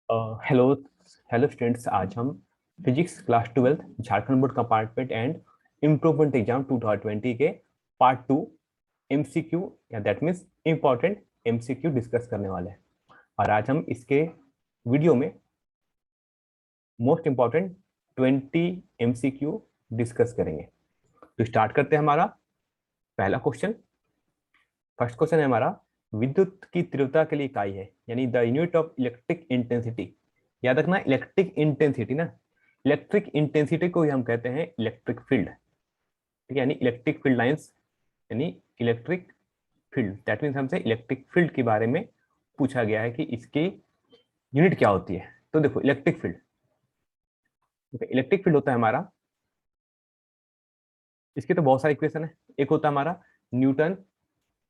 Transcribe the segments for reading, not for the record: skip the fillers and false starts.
Hello hello students. आज हम physics class 12 Jharkhand board compartment and improvement exam 2020 के part 2 MCQ या that means important MCQ discuss करने वाले हैं। और आज हम इसके वीडियो में मोस्ट इम्पॉर्टेंट 20 एमसीक्यू डिस्कस करेंगे। तो स्टार्ट करते हैं। हमारा पहला क्वेश्चन, फर्स्ट क्वेश्चन है हमारा, विद्युत की तीव्रता के लिए इकाई है, यानी the unit of electric intensity. याद रखना, इलेक्ट्रिक इंटेंसिटी ना, इलेक्ट्रिक इंटेंसिटी को ही हम कहते हैं इलेक्ट्रिक फील्ड। ठीक है, यानी इलेक्ट्रिक फील्ड लाइंस, यानी इलेक्ट्रिक फील्ड, दैट मीन्स हमसे इलेक्ट्रिक फील्ड के बारे में पूछा गया है कि इसकी यूनिट क्या होती है। तो देखो, इलेक्ट्रिक फील्ड, इलेक्ट्रिक फील्ड होता है हमारा, इसके तो बहुत सारे इक्वेशन है। एक होता है हमारा Newton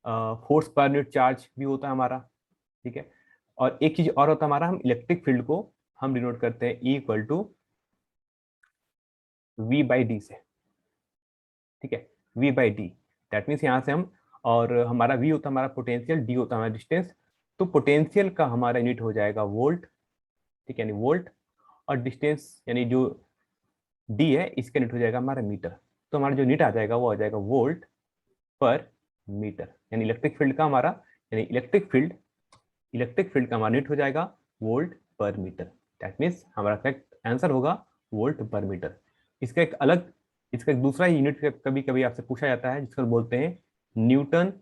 force per unit charge भी होता है हमारा। ठीक है, और एक चीज और होता है हमारा, हम इलेक्ट्रिक फील्ड को हम डिनोट करते हैं E इक्वल टू V/d से। ठीक है, V/d, दैट मीन्स यहाँ से हम, और हमारा V होता है हमारा पोटेंशियल, D होता है हमारा डिस्टेंस। तो पोटेंशियल का हमारा यूनिट हो जाएगा वोल्ट। ठीक है, यानी वोल्ट, और डिस्टेंस यानी जो D है इसका यूनिट हो जाएगा हमारा मीटर। तो हमारा जो यूनिट आ जाएगा वो आ जाएगा वोल्ट पर मीटर, यानी इलेक्ट्रिक फील्ड का हमारा, यानी इलेक्ट्रिक फील्ड का हमारा यूनिट हो जाएगा volt per metre. That means हमारा करेक्ट आंसर होगा वोल्ट पर मीटर। इसका एक अलग, इसका एक दूसरा यूनिट कभी कभी आपसे पूछा जाता है जिसको बोलते हैं न्यूटन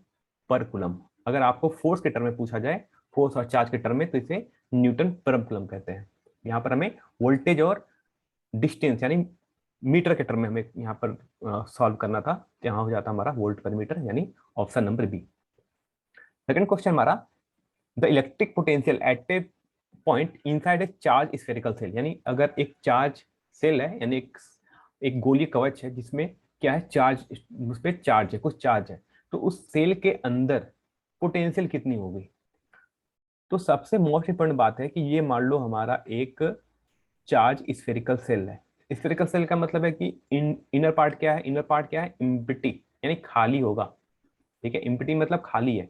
पर कूलम। अगर आपको फोर्स के टर्म में पूछा जाए, फोर्स और चार्ज के टर्म में, तो इसे न्यूटन पर कूलम कहते हैं। यहाँ पर हमें वोल्टेज और डिस्टेंस यानी मीटर के टर्म में हमें यहाँ पर सॉल्व करना था, तो यहाँ हो जाता हमारा वोल्ट पर मीटर, यानी option number B. Second question हमारा, the electric potential at a point inside a charge spherical shell, यानी अगर एक चार्ज सेल है, यानी एक गोलीय कवच है जिसमें क्या है, चार्ज, उस पर चार्ज है, कुछ चार्ज है, तो उस सेल के अंदर पोटेंशियल कितनी होगी। तो सबसे मोस्ट इंपॉर्टेंट बात है कि ये मान लो हमारा एक चार्ज स्फेरिकल सेल है। स्फेरिकल सेल का मतलब है कि इनर पार्ट क्या है, इनर पार्ट क्या है, एम्प्टी, यानी खाली होगा। ठीक है, एम्प्टी मतलब खाली है।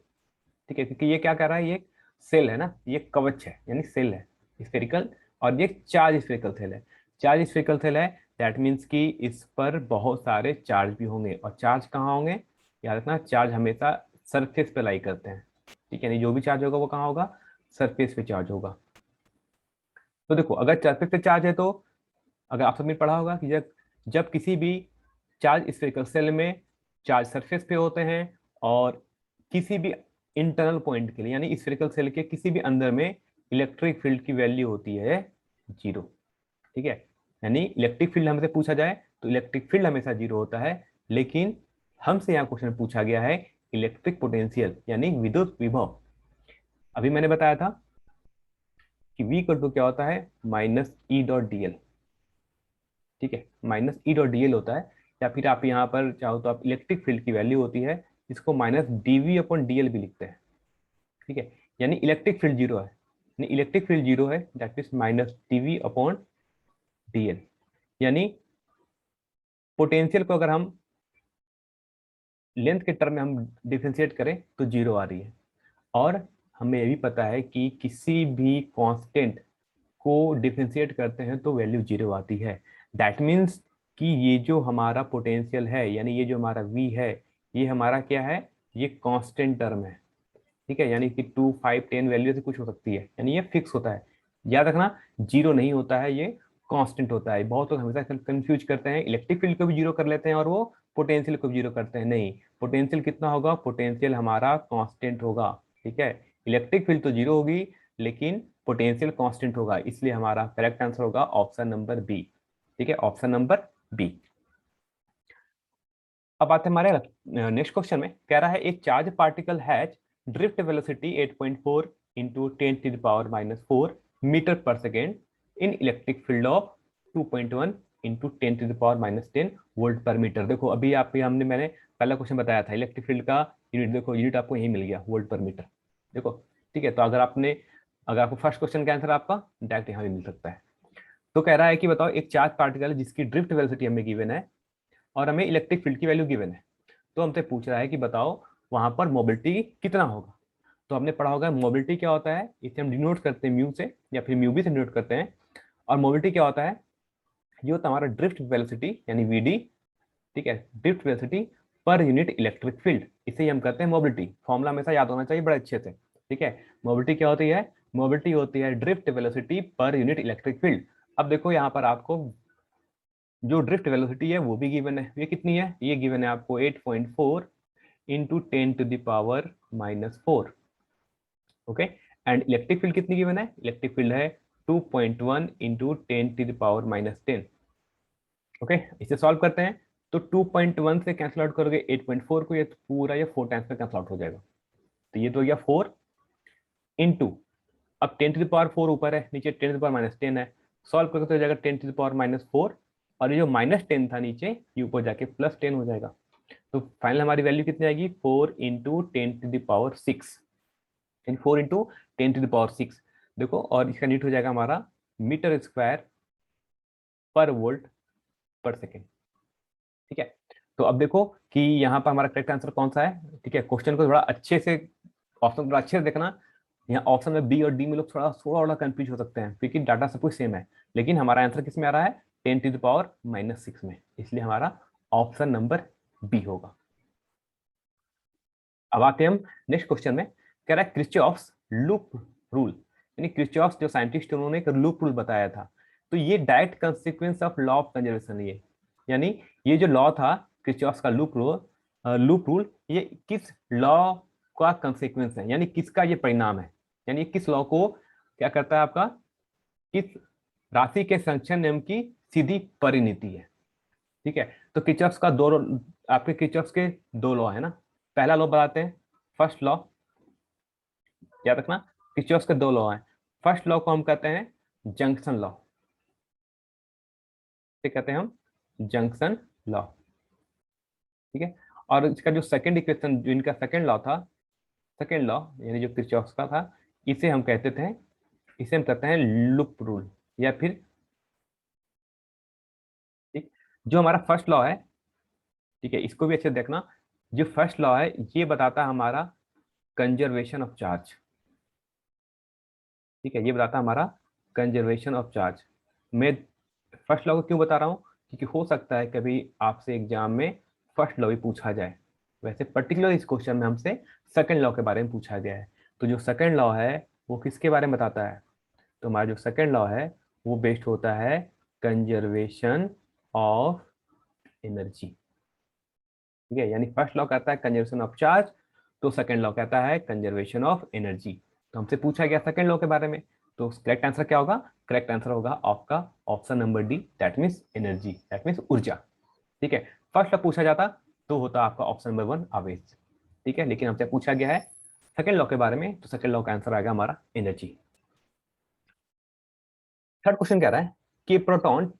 ठीक है, क्योंकि ये क्या कर रहा है, ये सेल है ना, ये कवच है यानी सेल है स्फेरिकल, और ये चार्ज स्फेरिकल सेल है। चार्ज स्फेरिकल सेल है, दैट मीन्स कि इस पर बहुत सारे चार्ज भी होंगे, और चार्ज कहाँ होंगे, याद रखना, चार्ज हमेशा सरफेस पे लाई करते हैं। ठीक है, यानी जो भी चार्ज होगा वो कहाँ होगा, सरफेस पे चार्ज होगा। तो देखो, अगर सरफेस पे चार्ज है तो, अगर आप सबने पढ़ा होगा कि जब जब किसी भी चार्ज स्फेरिकल सेल में चार्ज सरफेस पे होते हैं, और किसी भी इंटरनल पॉइंट के लिए, यानी स्फेरिकल सेल के किसी भी अंदर में इलेक्ट्रिक फील्ड की वैल्यू होती है 0। ठीक है, यानी इलेक्ट्रिक फील्ड हमसे पूछा जाए तो इलेक्ट्रिक फील्ड हमेशा 0 होता है, लेकिन हमसे यहाँ क्वेश्चन पूछा गया है इलेक्ट्रिक पोटेंशियल यानी विद्युत विभव। अभी मैंने बताया था कि V इक्वल टू क्या होता है, minus E dot D L. ठीक है, minus E dot D L होता है, या फिर आप यहाँ पर चाहो तो आप इलेक्ट्रिक फील्ड की वैल्यू होती है, इसको माइनस डीवी अपॉन डीएल भी लिखते हैं। ठीक है, यानी इलेक्ट्रिक फील्ड 0 है, यानी इलेक्ट्रिक फील्ड 0 है, that is minus dV upon dL. यानी पोटेंशियल को अगर हम लेंथ के टर्म में हम डिफरेंशिएट करें तो 0 आ रही है। और हमें ये भी पता है कि किसी भी कांस्टेंट को डिफरेंशिएट करते हैं तो वैल्यू 0 आती है। दैट मीन्स कि ये जो हमारा पोटेंशियल है, यानी ये जो हमारा V है, ये हमारा क्या है, ये कांस्टेंट टर्म है। ठीक है, यानी कि 2, 5, 10 वैल्यू से कुछ हो सकती है, यानी ये फिक्स होता है। याद रखना, 0 नहीं होता है, ये कांस्टेंट होता है। बहुत लोग हमेशा कंफ्यूज करते हैं, इलेक्ट्रिक फील्ड को भी 0 कर लेते हैं और वो पोटेंशियल को भी 0 करते हैं। नहीं, पोटेंशियल कितना होगा, पोटेंशियल हमारा कांस्टेंट होगा। ठीक है, इलेक्ट्रिक फील्ड तो 0 होगी, लेकिन पोटेंशियल कांस्टेंट होगा, इसलिए हमारा करेक्ट आंसर होगा ऑप्शन नंबर बी। ठीक है, ऑप्शन नंबर बी। अब आते हैं हमारे नेक्स्ट क्वेश्चन में। कह रहा है एक charge particle has drift velocity 8.4 into 10⁻⁻⁴ metre per second in electric field of 2.1 into 10⁻⁻10 volt per metre. देखो, अभी आप मैंने पहला क्वेश्चन बताया था, इलेक्ट्रिक फील्ड का यूनिट, देखो यूनिट आपको यही मिल गया, वोल्ट पर मीटर। देखो, ठीक है, तो अगर आपको फर्स्ट क्वेश्चन का आंसर आपका डायरेक्ट यहाँ भी मिल सकता है। तो कह रहा है कि बताओ एक चार्ज पार्टिकल जिसकी ड्रिफ्ट वेलोसिटी हमें गिवन है और हमें इलेक्ट्रिक फील्ड की वैल्यू गिवन है, तो हमसे पूछ रहा है कि बताओ वहां पर मोबिलिटी कितना होगा। तो हमने पढ़ा होगा मोबिलिटी क्या होता है, इसे हम डिनोट करते हैं म्यू से या फिर म्यू बी से डिनोट करते हैं। और मोबिलिटी क्या होता है, ये होता है हमारा ड्रिफ्ट वेलोसिटी यानी वीडी, ठीक है, drift velocity per unit electric field, इसे ही हम कहते हैं मोबिलिटी। फॉर्मूला हमेशा याद होना चाहिए बड़े अच्छे से, ठीक है। मोबिलिटी क्या होती है, मोबिलिटी होती है drift velocity per unit electric field. अब देखो यहाँ पर आपको जो ड्रिफ्ट वेलोसिटी है वो भी गिवन है, ये कितनी है, ये गिवन है आपको 8.4 into 10⁻⁻⁴ okay. And electric field कितनी गिवन है, इलेक्ट्रिक फील्ड है 2.1 इंटू 10⁻⁻10। ओके, इसे सॉल्व करते हैं तो 2.1 से कैंसिल आउट करोगे 8.4 को, ये तो पूरा ये 4 टाइम्स में कैंसिल आउट हो जाएगा। तो ये तो हो गया 4 इंटू, अब 10⁻⁴ ऊपर है, नीचे 10⁻⁻10 है, सॉल्व करके तो हो जाएगा 10⁻⁴, और ये जो -10 था नीचे, ये ऊपर जाके +10 हो जाएगा। तो फाइनल हमारी वैल्यू कितनी आएगी, 4 इंटू 10⁶, 4 इंटू 10⁶। देखो, और इसका यूनिट हो जाएगा हमारा मीटर स्क्वायर पर वोल्ट पर सेकेंड, ठीक है। तो अब देखो कि यहाँ पर हमारा करेक्ट आंसर कौन सा है, ठीक है। क्वेश्चन को थोड़ा अच्छे से, ऑप्शन थोड़ा अच्छे से देखना। यहाँ ऑप्शन में बी और डी में लोग थोड़ा थोड़ा कंफ्यूज हो सकते हैं क्योंकि डाटा सब कुछ सेम है, लेकिन हमारा आंसर किस में आ रहा है, 10⁻⁻6 में, इसलिए हमारा ऑप्शन नंबर बी होगा। अब आते हैं हम नेक्स्ट क्वेश्चन में, कह रहा है क्रिचॉफ्स लूप रूल, यानी क्रिचॉफ्स जो साइंटिस्ट उन्होंने एक लूप रूल बताया था, तो ये direct consequence of law of conservation, ये यानी ये जो लॉ था क्रिचॉफ्स का लूप रूल ये किस लॉ का कंसिक्वेंस है, यानी किसका ये परिणाम है, यानी किस लॉ को क्या करता है आपका, किस राशि के संरक्षण नियम की सीधी परिणति है, ठीक है। तो किर्चॉफ्स का दो, आपके किर्चॉफ्स के दो लॉ है ना, पहला लॉ बताते हैं, फर्स्ट लॉ, याद रखना किर्चॉफ्स के दो लॉ हैं। फर्स्ट लॉ को हम कहते हैं जंक्शन लॉ, कहते हैं हम जंक्शन लॉ, ठीक है। और इसका जो सेकंड इक्वेशन, जो इनका सेकंड लॉ था, सेकंड लॉ यानी जो किर्चॉफ्स का था, इसे हम कहते थे, इसे हम कहते हैं लूप रूल, या फिर, ठीक, जो हमारा फर्स्ट लॉ है, ठीक है, इसको भी अच्छे से देखना। जो फर्स्ट लॉ है ये बताता है हमारा कंजर्वेशन ऑफ चार्ज, ठीक है, ये बताता है हमारा कंजर्वेशन ऑफ चार्ज। मैं फर्स्ट लॉ को क्यों बता रहा हूँ, क्योंकि हो सकता है कभी आपसे एग्जाम में फर्स्ट लॉ भी पूछा जाए। वैसे पर्टिकुलर इस क्वेश्चन में हमसे सेकंड लॉ के बारे में पूछा गया है। तो जो सेकंड लॉ है वो किसके बारे में बताता है, तो हमारा जो सेकंड लॉ है वो बेस्ड होता है कंजर्वेशन ऑफ एनर्जी, ठीक है। यानी फर्स्ट लॉ कहता है कंजर्वेशन ऑफ चार्ज, तो सेकंड लॉ कहता है कंजर्वेशन ऑफ एनर्जी। तो हमसे पूछा गया सेकंड लॉ के बारे में, तो करेक्ट आंसर क्या होगा, करेक्ट आंसर होगा आपका option number D, that means energy, that means ऊर्जा, ठीक है। फर्स्ट लॉ पूछा जाता तो होता आपका ऑप्शन नंबर 1 आवेश, ठीक है, लेकिन हमसे पूछा गया है सेकंड लॉ के बारे में, तो सेकंड लॉ का आंसर आएगा हमारा एनर्जी। थर्ड क्वेश्चन कह रहा है कि proton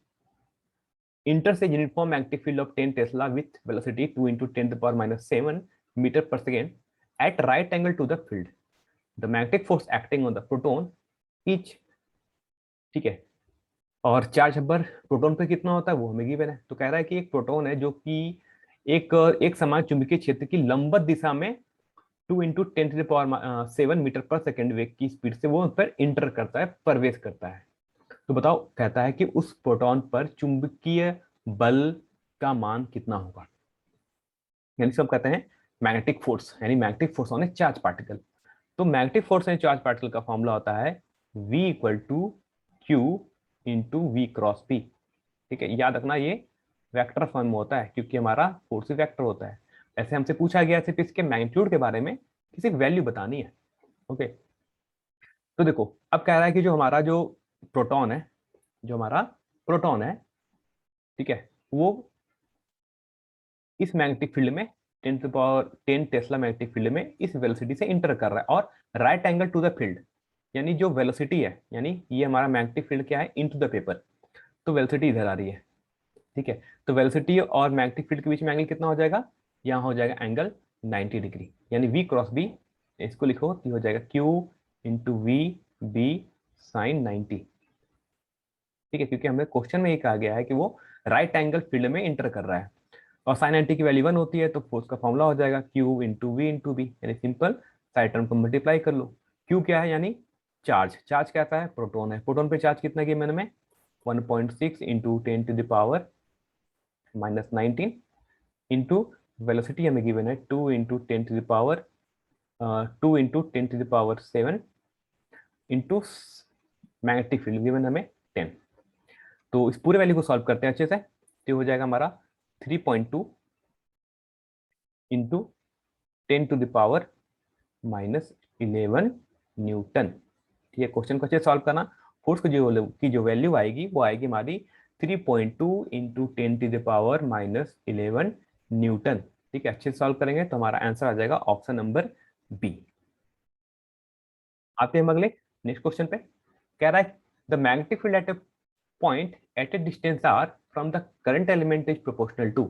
enters a uniform magnetic field of 10 Tesla with velocity 2 into 10⁻⁷ meter per second at right angle to the field. The magnetic force acting on the proton is, ठीक है, और charge number proton पे कितना होता है वो हमें given है। तो कह रहा है कि एक प्रोटॉन है जो कि एक एक समान चुंबकीय क्षेत्र की लंबवत दिशा में 2 इंटू 10⁻⁷ मीटर पर सेकेंड वेग की स्पीड से वो उस पर इंटर करता है, प्रवेश करता है। तो बताओ, कहता है कि उस प्रोटॉन पर चुंबकीय बल का मान कितना होगा, यानी सब कहते हैं मैग्नेटिक फोर्स, यानी magnetic force on a charge particle. तो magnetic force on charge particle का फॉर्मूला होता है V equal to Q into V cross P, ठीक है। याद रखना ये वेक्टर फॉर्म में होता है क्योंकि हमारा फोर्स वेक्टर होता है। ऐसे हमसे पूछा गया सिर्फ इसके मैग्नीट्यूड के बारे में, किसी वैल्यू बतानी है, ओके। तो देखो अब कह रहा है कि जो हमारा जो प्रोटॉन है, जो हमारा प्रोटॉन है, ठीक है, वो इस मैग्नेटिक फील्ड में 10 टेस्ला मैग्नेटिक फील्ड में इस वेलोसिटी से इंटर कर रहा है, और right angle to the field, यानी जो वेलोसिटी है, यानी ये हमारा मैग्नेटिक फील्ड क्या है, इनटू द पेपर, तो वेलोसिटी इधर आ रही है, ठीक है। तो वेलोसिटी और मैग्नेटिक फील्ड के बीच में एंगल कितना हो जाएगा, यहाँ हो जाएगा एंगल 90 डिग्री, यानी V क्रॉस बी, इसको लिखो तो हो जाएगा Q into V B sine 90, ठीक है, क्योंकि हमें क्वेश्चन में ये कहा गया है कि वो राइट एंगल फील्ड में इंटर कर रहा है, और साइन 90 की वैल्यू 1 होती है, तो फोर्स का फॉर्मूला हो जाएगा Q into V into B, यानी सिंपल साइड टर्म को मल्टीप्लाई कर लो। क्यू क्या है, यानी चार्ज। चार्ज कैसा है, प्रोटॉन है। प्रोटॉन पे चार्ज कितना गिवन में 1.6 इंटू 10⁻⁻19 इंटू वेलोसिटी हमें गिवन है 2 into 10⁻2 into 10⁻7 into magnetic field given हमें 10। तो इस पूरे वैल्यू को सॉल्व करते हैं अच्छे से, तो हो जाएगा हमारा 3.2 इंटू 10⁻⁻11 न्यूटन। ठीक है, क्वेश्चन को अच्छे सॉल्व करना। फोर्स की जो वैल्यू आएगी वो आएगी हमारी 3.2 इंटू 10⁻⁻11 न्यूटन। ठीक है, अच्छे से सॉल्व करेंगे तो हमारा आंसर आ जाएगा ऑप्शन नंबर बी। आते हैं हम अगले नेक्स्ट क्वेश्चन पे। कह रहा है the magnetic field at a point at a distance R from the current element is proportional to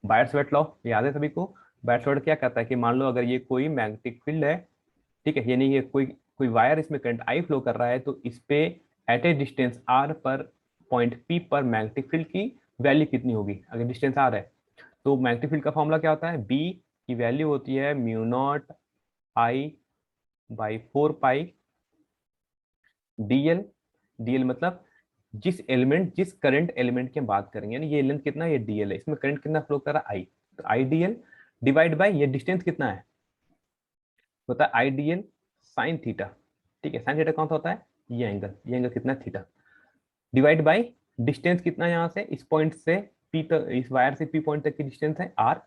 Biot Savart law. याद है सभी को? बायर-सावर्त क्या कहता है कि मान लो अगर ये कोई मैग्नेटिक फील्ड है, ठीक है, यानी ये कोई कोई वायर, इसमें करंट आई फ्लो कर रहा है, तो इस पे एट ए डिस्टेंस आर पर पॉइंट पी पर मैग्नेटिक फील्ड की वैल्यू कितनी होगी। अगर डिस्टेंस आर है तो मैग्नेटिक फील्ड का फॉर्मूला क्या होता है, बी की वैल्यू होती है mu not I by 4 pi DL. DL मतलब जिस करंट एलिमेंट की हम बात करेंगे, यानी ये लेंथ कितना है, ये डीएल है, इसमें करंट कितना फ्लो कर रहा है, आई, तो आई डीएल डिवाइड बाय ये डिस्टेंस कितना है, होता है आई डीएल साइन थीटा। ठीक है, साइन थीटा कौन सा होता है, ये एंगल कितना है, थीटा, डिवाइड बाय डिस्टेंस कितना है यहाँ से इस पॉइंट से पी तक, इस वायर से पी पॉइंट तक की डिस्टेंस है आर,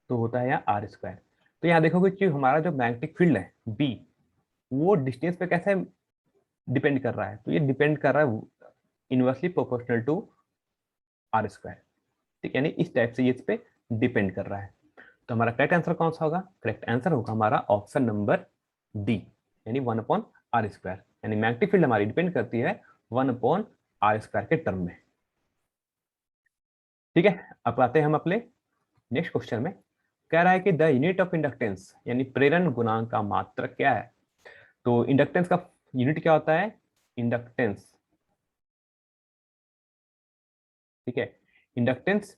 तो होता है यहाँ आर स्क्वायर। तो यहाँ देखोगे कि हमारा जो मैग्नेटिक फील्ड है बी, वो डिस्टेंस पे कैसे डिपेंड कर रहा है, तो ये डिपेंड कर रहा है inversely proportional to R square. ठीक है, यानी इस टाइप से ये इस पे डिपेंड कर रहा है। तो हमारा करेक्ट आंसर कौन सा होगा, करेक्ट आंसर होगा हमारा ऑप्शन नंबर डी, यानी 1/r²। यानी मैग्नेटिक फील्ड हमारी डिपेंड करती है 1/r² के टर्म में। ठीक है, अब आते हैं हम अपने नेक्स्ट क्वेश्चन में। कह रहा है कि द यूनिट ऑफ इंडक्टेंस यानी प्रेरण गुणांक का मात्रक क्या है। तो इंडक्टेंस का यूनिट क्या होता है, इंडक्टेंस। ठीक है, इंडक्टेंस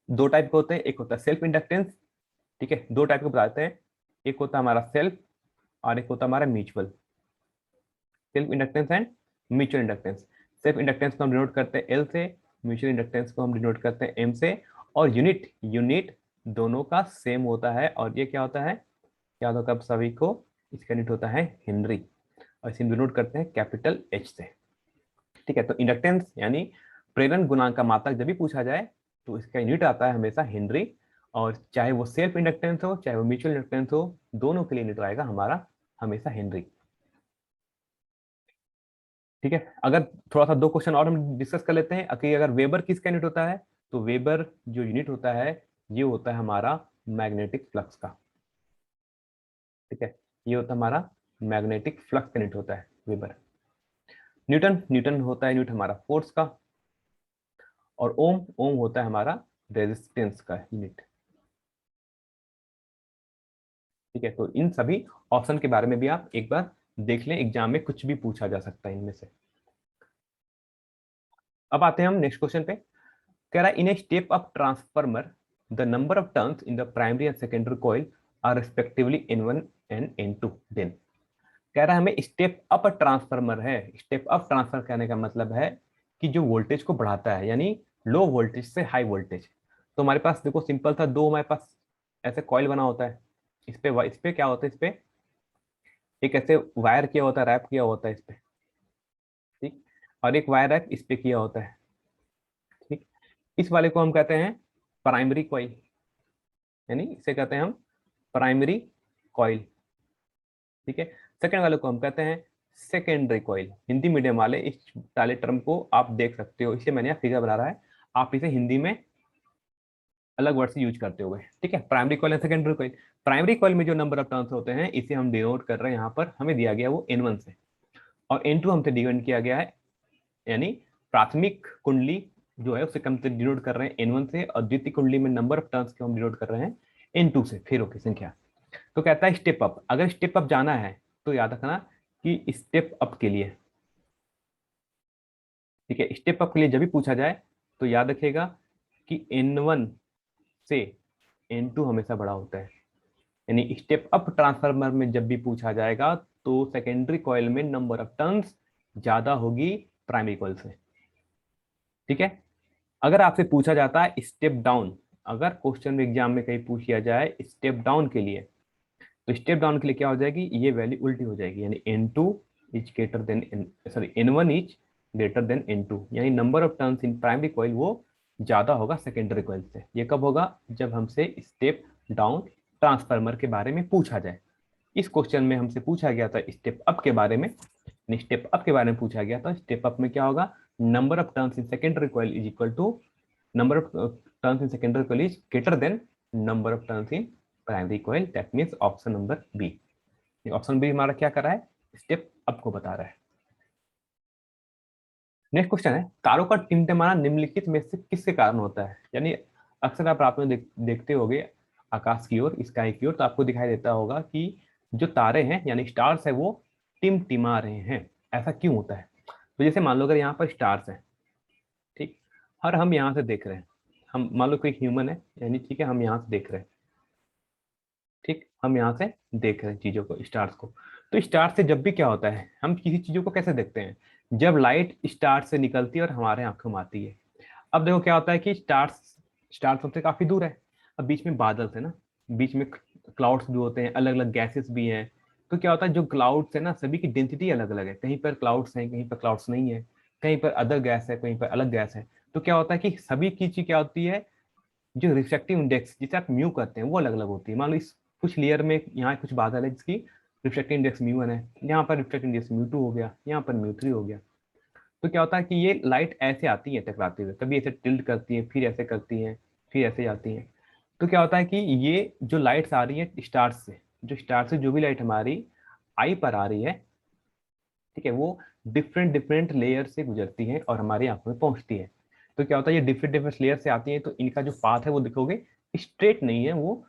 दो टाइप के होते हैं, एक होता है सेल्फ इंडक्टेंस। ठीक है, दो टाइप के बताते हैं, एक होता है हमारा सेल्फ और एक होता है हमारा mutual. Self inductance and mutual inductance. Self inductance को हम डिनोट करते हैं एल से, म्यूचुअल इंडक्टेंस को हम डिनोट करते हैं एम से। और यूनिट यूनिट दोनों का सेम होता है, और ये क्या होता है, क्या होता है सभी को, इसका यूनिट होता है हेनरी, और इसे हम डिनोट करते हैं कैपिटल एच से। ठीक है, तो इंडक्टेंस यानी प्रेरण गुणांक का मात्रक जब भी पूछा जाए तो इसका यूनिट आता है हमेशा हेनरी, और चाहे वो सेल्फ इंडक्टेंस हो चाहे वो म्यूचुअल इंडक्टेंस हो, दोनों के लिए यूनिट आएगा हमारा हमेशा हेनरी। ठीक है, अगर थोड़ा सा दो क्वेश्चन और हम डिस्कस कर लेते हैं कि अगर वेबर किसका यूनिट होता है, तो वेबर जो यूनिट होता है ये होता है हमारा मैग्नेटिक फ्लक्स का। ठीक है, ये होता है हमारा मैग्नेटिक फ्लक्स का यूनिट होता है वेबर। न्यूटन, न्यूटन होता है यूनिट हमारा फोर्स का। और ओम, ओम होता है हमारा रेजिस्टेंस का यूनिट। ठीक है, तो इन सभी ऑप्शन के बारे में भी आप एक बार देख लें, एग्जाम में कुछ भी पूछा जा सकता है इनमें से। अब आते हैं हम नेक्स्ट क्वेश्चन पे। कह रहा है in a step up transformer the number of turns in the primary and secondary coil are respectively N1 and N2। Then कह रहा है हमें स्टेप अप ट्रांसफार्मर है। स्टेप अप ट्रांसफर कहने का मतलब है कि जो वोल्टेज को बढ़ाता है, यानी लो वोल्टेज से हाई वोल्टेज। तो हमारे पास देखो सिंपल था, दो हमारे पास ऐसे कॉइल बना होता है, इस पे क्या होता है, इस पे एक ऐसे वायर किया होता है, रैप किया होता है इस पे, ठीक, और एक वायर रैप इस पे किया होता है। ठीक, इस वाले को हम कहते हैं प्राइमरी कॉइल, यानी इसे कहते हैं हम प्राइमरी कॉइल। ठीक है, सेकेंड वाले को हम कहते हैं सेकेंडरी कॉइल। हिंदी मीडियम वाले इस वाले टर्म को आप देख सकते हो, इसे मैंने यहाँ फिगर बना रहा है, आप इसे हिंदी में अलग वर्ड से यूज करते हुए। ठीक है, primary coil and secondary coil. Primary coil में जो नंबर ऑफ टर्न्स होते हैं इसे हम डिनोट कर रहे हैं, यहाँ पर हमें दिया गया वो N1 से, और N2 हमसे डिनोट किया गया है, यानी प्राथमिक कुंडली जो है उसे हम डिनोट कर रहे हैं N1 से, और द्वितीय कुंडली में नंबर ऑफ टर्न्स को हम डिनोट कर रहे हैं N2 से, फेरों की संख्या। तो कहता है स्टेप अप, अगर स्टेप अप जाना है तो याद रखना कि स्टेप अप के लिए, ठीक है, स्टेप अप के लिए जब भी पूछा जाए तो याद रखिएगा कि N1 से N2 हमेशा बड़ा होता है। यानी स्टेप अप ट्रांसफार्मर में जब भी पूछा जाएगा तो सेकेंडरी कॉइल में नंबर ऑफ टर्न्स ज्यादा होगी प्राइमरी कॉइल से। ठीक है, अगर आपसे पूछा जाता है स्टेप डाउन, अगर क्वेश्चन एग्जाम में कहीं पूछ लिया जाए स्टेप डाउन के लिए, तो स्टेप डाउन के लिए क्या हो जाएगी, ये वैल्यू उल्टी हो जाएगी, यानी N2 is greater than sorry N1 is greater than N2, यानी number of turns in primary coil वो ज्यादा होगा सेकेंडरी कॉइल से। ये कब होगा, जब हमसे स्टेप डाउन ट्रांसफार्मर के बारे में पूछा जाए। इस क्वेश्चन में हमसे पूछा गया था स्टेप अप के बारे में, स्टेप अप के बारे में पूछा गया था। स्टेप अप में क्या होगा, number of turns in secondary coil is equal to number of turns in secondary coil is greater than number of turns in primary coil, that means option number B। Option B हमारा क्या कर रहा है, step up को बता रहा है। Next question है, तारों का टिमटिमाना निम्नलिखित में से किसके कारण होता है। यानी अक्सर आप रात में देखते होंगे आकाश की ओर, स्काई की ओर, तो आपको दिखाई देता होगा कि जो तारे हैं यानी स्टार्स है वो टिमटिमा रहे हैं। ऐसा क्यों होता है, तो जैसे मान लो अगर यहाँ पर स्टार्स है, ठीक, और हम यहाँ से देख रहे हैं, हम मान लो कोई ह्यूमन है, यानी ठीक है हम यहाँ से देख रहे हैं, ठीक, हम यहाँ से देख रहे हैं चीजों को, स्टार्स को। तो स्टार से जब भी क्या होता है, हम किसी चीजों को कैसे देखते हैं, जब लाइट स्टार से निकलती है और हमारे आंखों में आती है। अब देखो क्या होता है कि स्टार्स स्टार्स हमसे काफी दूर है, अब बीच में बादल है ना, बीच में क्लाउड्स भी होते हैं, अलग अलग गैसेस भी हैं। तो क्या होता है, जो क्लाउड्स है ना सभी की डेंसिटी अलग अलग है, कहीं पर क्लाउड्स हैं, कहीं पर क्लाउड्स नहीं है, कहीं पर अदर गैस है, कहीं पर अलग गैस है। तो क्या होता है कि सभी की चीज क्या होती है, जो रिफ्रैक्टिव इंडेक्स जिसे आप म्यू करते हैं वो अलग अलग होती है। मान लो इस कुछ लेयर में यहाँ कुछ बादल है जिसकी रिफ्रैक्टिव इंडेक्स म्यू1 है, यहाँ पर रिफ्रैक्टिव इंडेक्स म्यू2 हो गया, यहाँ पर म्यू3 हो गया। तो क्या होता है कि ये लाइट ऐसे आती है टकराते हुए, कभी ऐसे टिल्ट करती है, फिर ऐसे करती है, फिर ऐसे जाती है। तो क्या होता है कि ये जो लाइट्स आ रही है स्टार्स से, जो स्टार से जो भी लाइट हमारी आई पर आ रही है, ठीक है, वो डिफरेंट डिफरेंट लेयर से गुजरती है और हमारी आंखों में पहुंचती है। तो क्या होता है, ये डिफरेंट डिफरेंट लेयर से आती है, तो इनका जो पाथ है वो देखोगे स्ट्रेट नहीं है, वो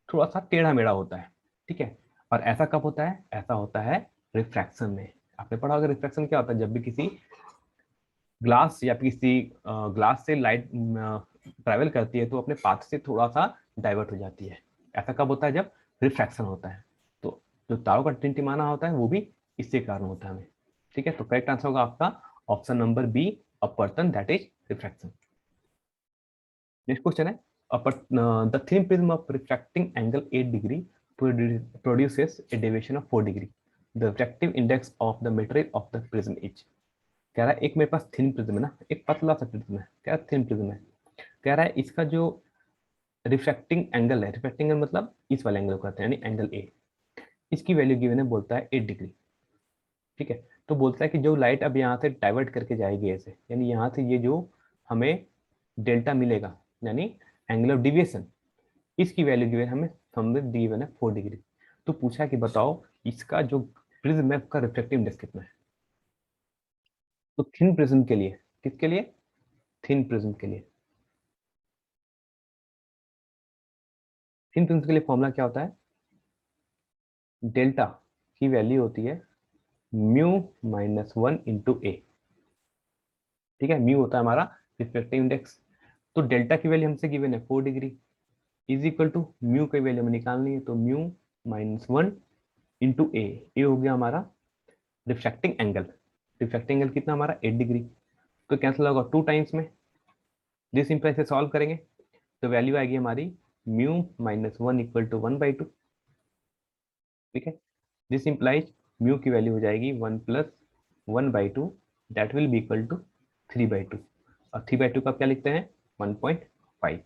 थोड़ा सा टेढ़ा मेढ़ा होता है। ठीक है, और ऐसा कब होता है, ऐसा होता है रिफ्रैक्शन में। आपने पढ़ा होगा रिफ्रैक्शन क्या होता है, जब भी किसी ग्लास या किसी ग्लास से लाइट ट्रैवल करती है तो अपने पाथ से थोड़ा सा डाइवर्ट हो जाती है। ऐसा कब होता है, जब रिफ्रैक्शन होता है। तो जो तारों का टिमटिमाना होता है वो भी इससे कारण होता है हमें। ठीक है, तो करेक्ट आंसर होगा आपका option number B, a person that is refraction. Next question है, the thin prism of refracting angle 8 degree produces a deviation of 4 degree, the refractive index of the material of the prism is। कह रहा है एक मेरे पास thin prism है ना, एक पतला सा प्रिज्म है, कह रहा है थिन प्रिज्म है, कह रहा है इसका जो रिफ्रैक्टिंग एंगल है, रिफ्रैक्टिंग एंगल मतलब इस वाले एंगल को कहते हैं, यानी एंगल ए, इसकी वैल्यू गिवन है, बोलता है 8 डिग्री। ठीक है, तो बोलता है कि जो लाइट अब यहाँ से डाइवर्ट करके जाएगी ऐसे, यानी यहाँ से ये जो हमें डेल्टा मिलेगा, यानी एंगल ऑफ डिविएशन, इसकी वैल्यू गिवन हमें हमें गिवन है 4 डिग्री। तो पूछा कि बताओ इसका जो प्रिज्म है उसका रिफ्रैक्टिव इंडेक्स कितना है। तो थिन प्रिज्म के लिए, किसके लिए, थिन प्रिज्म के लिए, थिन प्रिज्म के लिए फॉर्मूला क्या होता है, डेल्टा की वैल्यू होती है म्यू माइनस 1 इंटू ए। ठीक है, म्यू होता है हमारा रिफ्रैक्टिव इंडेक्स, तो डेल्टा की वैल्यू हमसे गिवन है 4 degree, is equal to mu की वैल्यू हमें निकालनी है, तो म्यू माइनस 1 इंटू ए, ये हो गया हमारा रिफ्रैक्टिंग एंगल। रिफ्रैक्टिंग एंगल कितना हमारा 8 डिग्री, तो कैंसिल होगा 2 टाइम्स में, दिस इंप्लाई से सॉल्व करेंगे तो वैल्यू आएगी हमारी म्यू माइनस 1 इक्वल टू 1/2। ठीक है, दिस इंप्लाइज म्यू की वैल्यू हो जाएगी 1 plus 1/2, that will be equal to 3/2, और 3/2 का क्या लिखते हैं 1.5,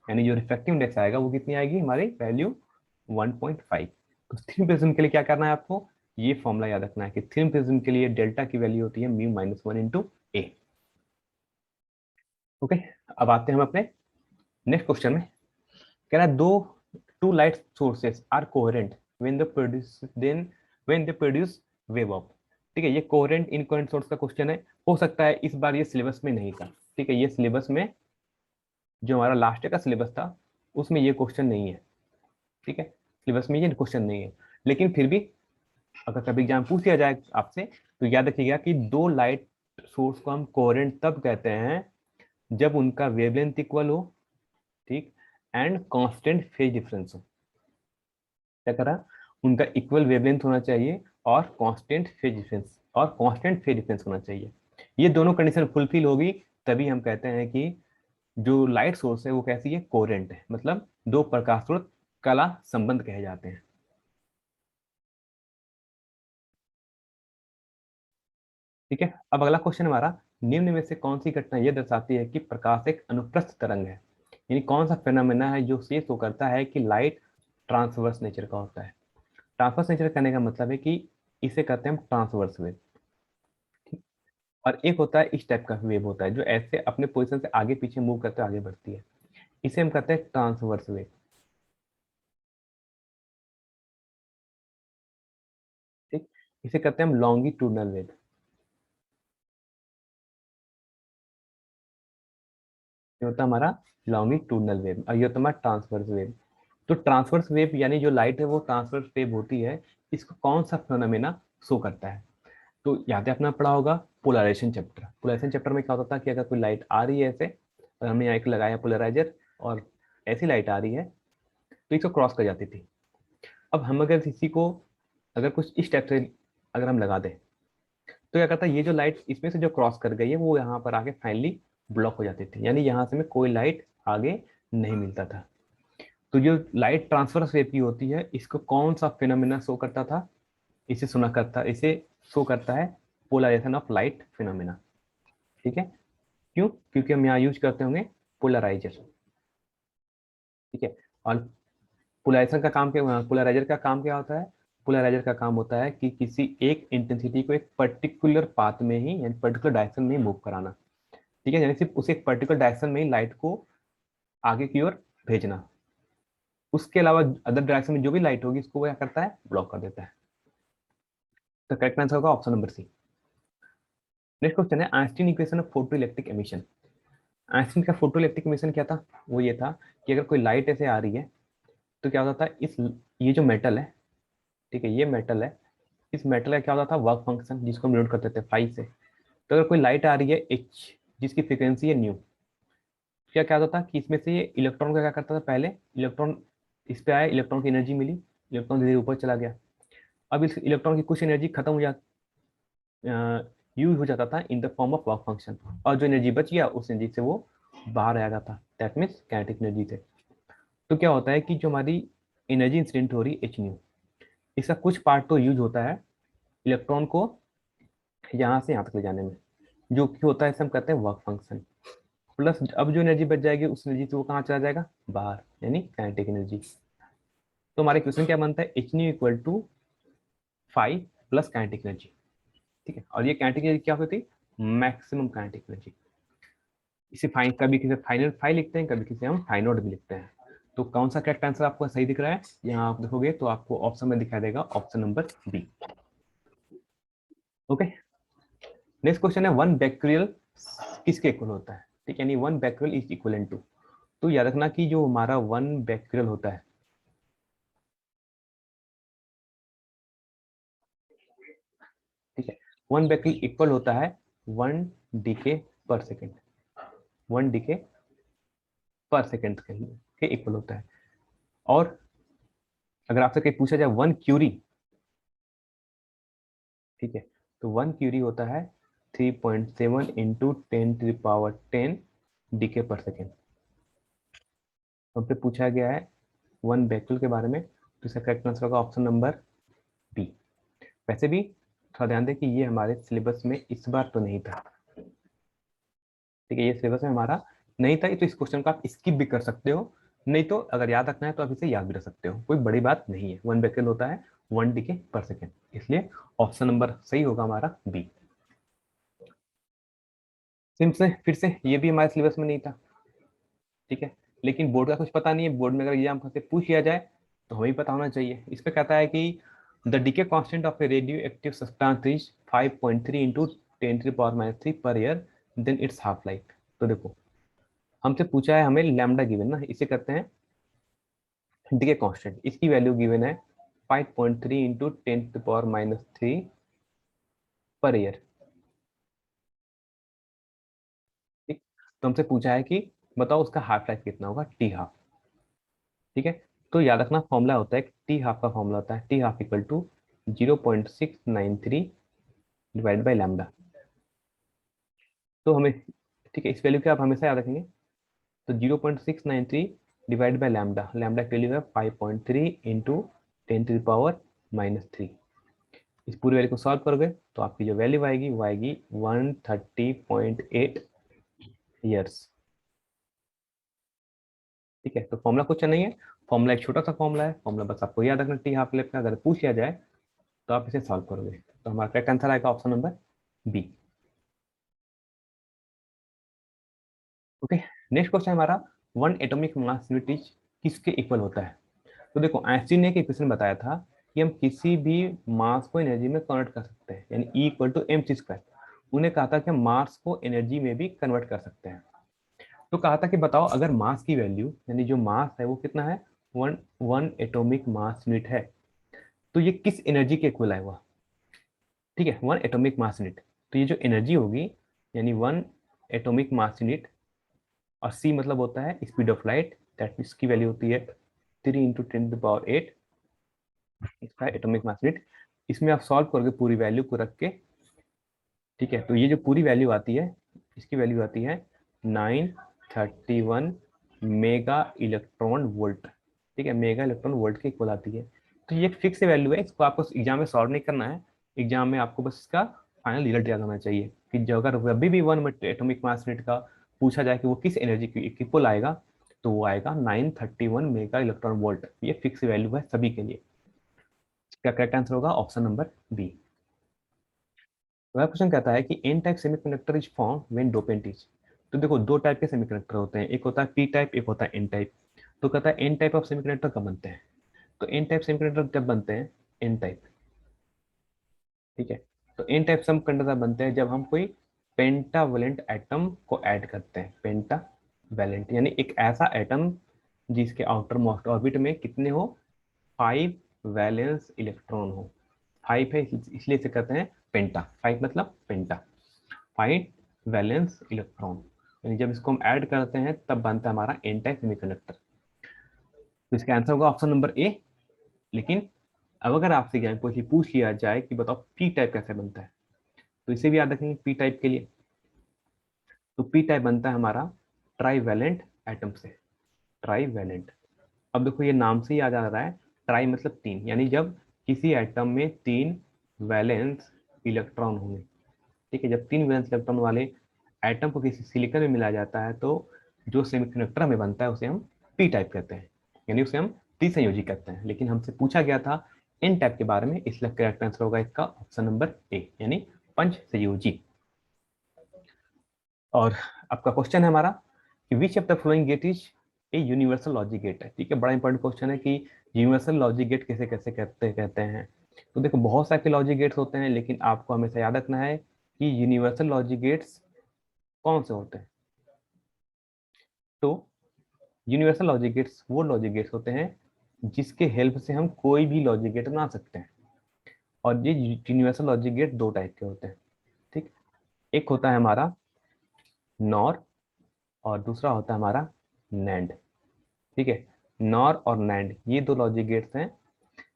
यानी जो रिफ्रैक्टिव इंडेक्स आएगा वो कितनी आएगी हमारी वैल्यू 1.5। तो थिन प्रिज्म के लिए क्या करना है आपको, ये फॉर्मूला याद रखना है कि थिन प्रिज्म के लिए डेल्टा की वैल्यू होती है म्यू माइनस 1 इंटू ए। ओके, अब आते हैं हम अपने नेक्स्ट क्वेश्चन में। कह रहा है दो two light sources are coherent when they produce wave of. ठीक है, ये कोहेरेंट इनकोहेरेंट सोर्स का क्वेश्चन है, हो सकता है इस बार ये सिलेबस में नहीं था। ठीक है, ये सिलेबस में जो हमारा लास्ट का सिलेबस था उसमें ये क्वेश्चन नहीं है। ठीक है, सिलेबस में ये क्वेश्चन नहीं है, लेकिन फिर भी अगर कभी एग्जाम पूछ लिया जाए आपसे तो याद रखिएगा कि दो लाइट सोर्स को हम कोहेरेंट तब कहते हैं जब उनका वेवलेंथ इक्वल हो, ठीक, एंड कांस्टेंट फेज डिफरेंस हो। क्या करा, उनका इक्वल वेवलेंथ होना चाहिए और कांस्टेंट फेज डिफरेंस, और कांस्टेंट फेज डिफरेंस होना चाहिए। ये दोनों कंडीशन फुलफिल होगी तभी हम कहते हैं कि जो लाइट सोर्स है वो कैसी है, कोरेंट है, मतलब दो प्रकाश स्रोत कला संबंध कहे जाते हैं। ठीक है, अब अगला क्वेश्चन हमारा, निम्न में से कौन सी घटना यह दर्शाती है कि प्रकाश एक अनुप्रस्थ तरंग है, यानी कौन सा फेनोमेना है जो ये शो करता है कि लाइट ट्रांसवर्स नेचर का होता है। ट्रांसवर्स नेचर करने का मतलब है कि इसे कहते हैं हम ट्रांसवर्स वेव। और एक होता है इस टाइप का वेव होता है जो ऐसे अपने पोजीशन से आगे पीछे मूव करते आगे बढ़ती है, इसे हम कहते हैं ट्रांसवर्स वेव। ठीक, इसे कहते हैं हम लॉन्गिट्यूडनल वेव। ये होता है हमारा लॉन्गिट्यूडनल वेव, और ये होता है हमारा ट्रांसवर्स वेव। तो ट्रांसवर्स वेव यानी जो लाइट है वो ट्रांसवर्स वेव होती है, इसको कौन सा फिनोमेना शो करता है। तो याद है अपना पढ़ा होगा पोलराइजेशन चैप्टर। पोलराइजेशन चैप्टर में क्या होता था कि अगर कोई लाइट आ रही है ऐसे, और हमने यहाँ एक लगाया पोलराइजर, और ऐसी लाइट आ रही है तो इसको क्रॉस कर जाती थी। अब हम अगर इसी को, अगर कुछ इस टाइप से अगर हम लगा दें, तो क्या करता है, ये जो लाइट इसमें से जो क्रॉस कर गई है वो यहाँ पर आके फाइनली ब्लॉक हो जाती थी, यानी यहाँ से में कोई लाइट आगे नहीं मिलता था। तो जो लाइट ट्रांसफर वेव की होती है, इसको कौन सा फिनोमिना शो करता था, इसे शो करता है पोलराइजेशन ऑफ लाइट फिनोमिना। ठीक है, क्यों, क्योंकि हम यहाँ यूज करते होंगे पोलराइजर। ठीक है, और पोलराइजेशन का काम क्या, पोलराइजर का काम क्या होता है, पोलराइजर का काम होता है कि किसी एक इंटेंसिटी को एक पर्टिकुलर पाथ में ही, यानी पर्टिकुलर डायरेक्शन में ही मूव कराना। ठीक है, यानी सिर्फ उसे एक पर्टिकुलर डायरेक्शन में ही लाइट को आगे की ओर भेजना, उसके अलावा अदर डायरेक्शन में जो भी लाइट होगी इसको वो क्या करता है, ब्लॉक कर देता है। तो करेक्ट आंसर होगा option number C. Next question है, Einstein equation of photo electric emission. Einstein का फोटो इलेक्ट्रिक एमिशन क्या था, वो ये था कि अगर कोई लाइट ऐसे आ रही है तो क्या होता था, इस ये जो मेटल है, ठीक है, ये मेटल है, इस मेटल का क्या होता था वर्क फंक्शन, जिसको हम नोट करते थे फाई से। तो अगर कोई लाइट आ रही है एच, जिसकी फ्रिक्वेंसी है न्यू, क्या क्या होता था कि इसमें से ये इलेक्ट्रॉन का क्या करता था, पहले इलेक्ट्रॉन इस पे आया, इलेक्ट्रॉन की एनर्जी मिली, इलेक्ट्रॉन धीरे ऊपर चला गया। अब इस इलेक्ट्रॉन की कुछ एनर्जी खत्म हो जाती, यूज हो जाता था in the form of work function, और जो एनर्जी बच गया उस एनर्जी से वो बाहर आ जाता, दैट मीन्स काइनेटिक एनर्जी से। तो क्या होता है कि जो हमारी एनर्जी इंसिडेंट हो रही एच न्यू, इसका कुछ पार्ट तो यूज होता है इलेक्ट्रॉन को यहाँ से यहाँ तक ले जाने में, जो कि होता है, इसे हम कहते हैं वर्क फंक्शन। प्लस अब जो एनर्जी बच जाएगी उस एनर्जी से वो कहाँ चला जाएगा, बाहर, यानी काइनेटिक एनर्जी। तो हमारे क्वेश्चन क्या बनता है, H nu equal to phi plus kinetic energy. ठीक है, और ये काइनेटिक एनर्जी क्या होती है, मैक्सिमम काइनेटिक एनर्जी। इसे फाइन, कभी किसी फाइनल फाइव लिखते हैं, कभी किसी हम फाइनोड भी लिखते हैं। तो कौन सा करेक्ट आंसर आपको सही दिख रहा है, यहाँ आप देखोगे तो आपको ऑप्शन में दिखाई देगा option number B. Okay, next question one, वन बैक्टीरियल किसके इक्वल होता है। ठीक है, यानी one becquerel is equal to. तो याद रखना कि जो हमारा वन बैक्टीरियल होता है, ठीक है, वन बैक्टीरियल इक्वल होता है one DK per second, one DK per second के इक्वल होता है। और अगर आपसे कहीं पूछा जाए वन क्यूरी, ठीक है, तो वन क्यूरी होता है 3.7 into 10 to the power 10 decay per second. हमसे पूछा गया है वन बैक्यूल के बारे में, तो इसका करेक्ट आंसर होगा ऑप्शन नंबर बी। वैसे भी थोड़ा ध्यान दें कि ये हमारे सिलेबस में इस बार तो नहीं था। ठीक है, ये सिलेबस में हमारा नहीं था, तो इस क्वेश्चन को आप स्किप भी कर सकते हो, नहीं तो अगर याद रखना है तो आप इसे याद भी रख सकते हो, कोई बड़ी बात नहीं है। वन बैक्यूल होता है वन डीके पर सेकेंड, इसलिए ऑप्शन नंबर सही होगा हमारा बी। सिम से फिर से ये भी हमारे सिलेबस में नहीं था। ठीक है, लेकिन बोर्ड का कुछ पता नहीं है, बोर्ड में अगर एग्जाम से पूछ लिया जाए तो हमें पता होना चाहिए। इस पे कहता है कि the decay constant of a radioactive substance is 5.3 into 10 to the power-3 per year, then its half life. तो देखो, हमसे पूछा है, हमें लैम्डा गिवन ना, इसे कहते हैं डीके कांस्टेंट, इसकी वैल्यू गिवन है 5.3 into 10 to the power-3 per year. ठीक, तो हमसे पूछा है कि बताओ उसका हाफ लाइफ कितना होगा, टी हाफ। ठीक है, तो याद रखना फॉर्मूला होता है टी हाफ का फॉर्मूला होता है T half equal to 0.693 divide by lambda. तो हमें ठीक है, इस वैल्यू के आप हमेशा याद रखेंगे। तो 0.693 डिवाइड बाई लैम्डा, लैम्डा की वैल्यू है 5.3 इंटू 10⁻³ इस पूरी वैल्यू को सॉल्व करोगे तो आपकी जो वैल्यू आएगी वो आएगी 130.8 ईयर्स। ठीक है, तो फॉर्मूला कुछ नहीं है, फॉर्मूला एक छोटा सा फॉर्मूला है, फॉर्मूला बस आपको याद रखना टी हाफ लेफ्ट का, अगर पूछ लिया जाए तो आप इसे सॉल्व करोगे। तो हमारा करेक्ट आंसर आएगा option number B. Okay, next question हमारा, one atomic mass unit is किसके इक्वल होता है। तो देखो आइंस्टीन ने एक इक्वेशन बताया था कि हम किसी भी मास को एनर्जी में कन्वर्ट कर सकते हैं, यानी E इक्वल टू mc²। उन्हें कहा था कि हम मास को एनर्जी में भी कन्वर्ट कर सकते हैं। तो कहा था कि बताओ अगर मास की वैल्यू, यानी जो मास है वो कितना है, one one atomic mass unit है, तो ये किस एनर्जी के इक्वल आएगा। ठीक है, वन एटॉमिक मास यूनिट, तो ये जो एनर्जी होगी, यानी वन एटॉमिक मास यूनिट, और सी मतलब होता है स्पीड ऑफ लाइट, दैट इसकी वैल्यू होती है 3 × 10⁸ इसका एटॉमिक मास यूनिट। इसमें आप सॉल्व करोगे पूरी वैल्यू को रख के। ठीक है, तो ये जो पूरी वैल्यू आती है, इसकी वैल्यू आती है 931 मेगा इलेक्ट्रॉन वोल्ट। ठीक है, मेगा इलेक्ट्रॉन वोल्ट के इक्वल आती है। तो ये एक फिक्स वैल्यू है, इसको आपको एग्जाम में सॉल्व नहीं करना है, एग्जाम में आपको बस इसका फाइनल रिजल्ट याद होना चाहिए कि जो अगर अभी भी वन एटॉमिक मास यूनिट का पूछा जाए कि वो किस एनर्जी की इक्वल आएगा, तो वो आएगा 931 मेगा इलेक्ट्रॉन वोल्ट। ये फिक्स वैल्यू है सभी के लिए। इसका करेक्ट आंसर होगा ऑप्शन नंबर बी। वह क्वेश्चन कहता है कि N type semiconductor is form when dopant is. तो देखो दो टाइप के सेमीकंडक्टर होते हैं, एक होता है पी टाइप, एक होता है एन टाइप। तो कहता है एन टाइप ऑफ सेमीकंडक्टर कब बनते हैं। तो एन टाइप सेमीकंडक्टर जब बनते हैं, एन टाइप, ठीक है, तो एन टाइप सेमीकंडक्टर बनते हैं जब हम कोई पेंटावैलेंट एटम को ऐड करते हैं। पेंटावैलेंट यानी एक ऐसा एटम जिसके आउटर मोस्ट ऑर्बिट में कितने हो, 5 वैलेंस इलेक्ट्रॉन हो। 5 है इसलिए इसे कहते हैं पेंटा, 5 मतलब पेंटा, 5 वैलेंस इलेक्ट्रॉन। यानी जब इसको हम ऐड करते हैं तब बनता है हमारा एन टाइप सेमीकंडक्टर। तो इसका आंसर होगा ऑप्शन नंबर ए। लेकिन अब अगर आपसे एग्जाम कोई पूछ लिया जाए कि बताओ पी टाइप कैसे बनता है, तो इसे भी याद रखेंगे पी टाइप के लिए। तो पी टाइप बनता है हमारा ट्राई वैलेंट एटम से, ट्राई वैलेंट। अब देखो ये नाम से ही आ जा रहा है, ट्राई मतलब तीन, यानी जब किसी एटम में 3 वैलेंस इलेक्ट्रॉन होंगे। ठीक है, जब 3 वैलेंस इलेक्ट्रॉन वाले एटम को किसी सिलिकॉन में मिलाया जाता है तो जो सेमीकंडक्टर हमें बनता है उसे हम पी टाइप कहते हैं, यानी उसे हम त्रिसंयोजी कहते हैं। लेकिन हमसे पूछा गया था एन टाइप के बारे में, इसलिए करेक्ट आंसर होगा इसका ऑप्शन नंबर ए, यानी पंचसंयोजी। और आपका क्वेश्चन है हमारा कि which of the following gate is a universal logic gate है। ठीक है, बड़ा इंपॉर्टेंट क्वेश्चन है कि यूनिवर्सल लॉजिक गेट कैसे कैसे कहते हैं। तो देखो बहुत सारे लॉजिक गेट्स होते हैं, लेकिन आपको हमेशा याद रखना है कि यूनिवर्सल लॉजिक गेट्स कौन से होते हैं। तो यूनिवर्सल लॉजिक गेट्स वो लॉजिक गेट्स होते हैं जिसके हेल्प से हम कोई भी लॉजिक गेट बना सकते हैं। और ये यूनिवर्सल लॉजिक गेट दो टाइप के होते हैं। ठीक, एक होता है हमारा नॉर और दूसरा होता है हमारा नैंड। ठीक है, नॉर और नैंड ये दो लॉजिक गेट्स हैं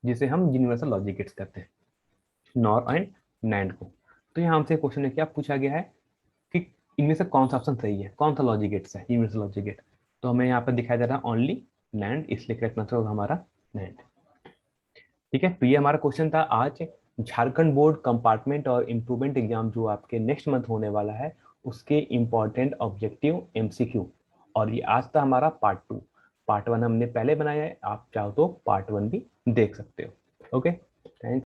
जिसे हम यूनिवर्सल लॉजिक गेट्स कहते हैं, नॉर एंड नैंड को। तो यहाँ हमसे क्वेश्चन है क्या पूछा गया है कि इनमें से कौन सा ऑप्शन सही है, कौन सा लॉजिक गेट्स है यूनिवर्सल लॉजिक गेट। तो हमें यहाँ पर दिखाया जा रहा है ओनली नैंड, इसलिए करेक्ट आंसर होगा हमारा नैंड। ठीक है, तो ये हमारा क्वेश्चन था आज। झारखंड बोर्ड कंपार्टमेंट और इम्प्रूवमेंट एग्जाम जो आपके नेक्स्ट मंथ होने वाला है, उसके इंपॉर्टेंट ऑब्जेक्टिव एमसीक्यू। और ये आज था हमारा पार्ट 2। पार्ट 1 हमने पहले बनाया है, आप चाहो तो पार्ट 1 भी देख सकते हो। Okay, thank